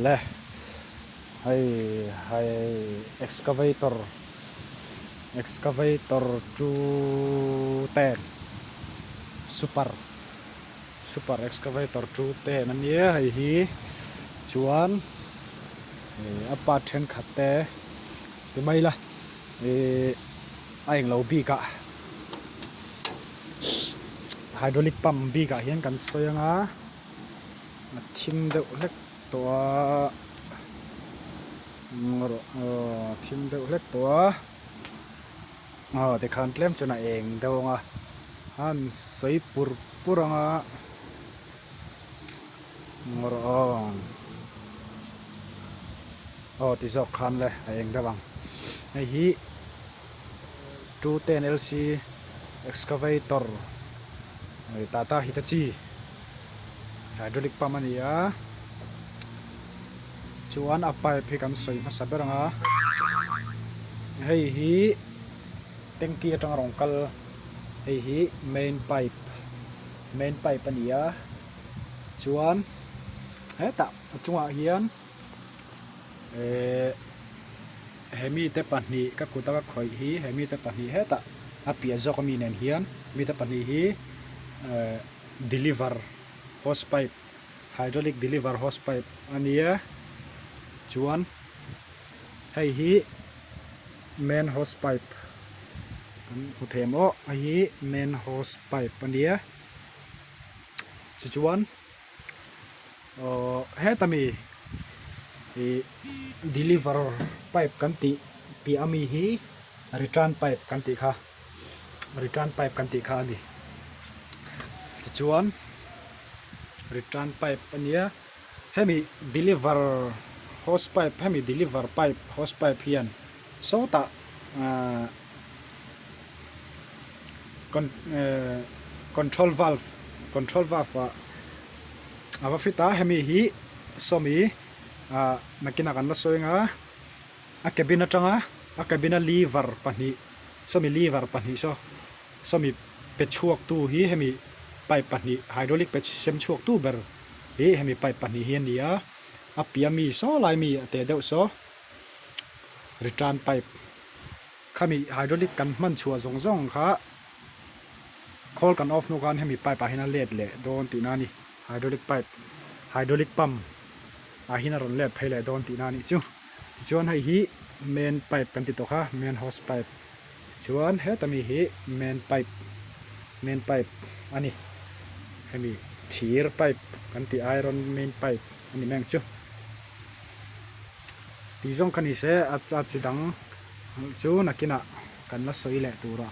le hay hay excavator chu ten super excavator chu ten anh nhé hay hi chuan apa then khatte thì may là anh lâu bi cả hydraulic pump bi cả hiền kan soyang á thim deuh hlek tua ngoro thim deuh hlek tua thì khan tlem chuna eng deuh nga han soi puranga ngoro thì dọc khan le eng dawang nei hi 210 LC excavator Tata Hitachi hydraulic pump ania chuan apai phi kan soi ma saberanga hei hi tanki atang rongkal hei hi main pipe ania chuan heta chunga hian hemi te pahnih ka kutaka khoi hi hemi te pahnih heta apia zok mi nen hian mi te pahnih hi deliver hose pipe hydraulic deliver hose pipe ania chuan hei hi main hose pipe kan huthem o hi main hose pipe ania chuan hetami deliver pipe kan ti pi ami hi return pipe kan ti kha ni chuan return pipe ania hemi deliver hose pipe hose pipe hian so ta control valve ava fita hemi hi somi makina kan la soinga a cabin atanga a cabin lever pani somi lever pani somi pechuak tu hi hemi pipe pani hydraulic pech sem chuak tu ber hi hemi pipe pani hian nia a piami so lai mi te deuh so return pipe khami hydraulic kan man chua zong kha call kan off no kan hemi pipe a hina let le don ti nani hydraulic pump a hina ron let phele don ti nani chuan hei hi main pipe kan ti to kha main hose pipe chuan hetami hi main pipe ani hemi thir pipe kan ti iron main pipe ani meng ti zong kan ise a chidang chu nakina kan la soi le tura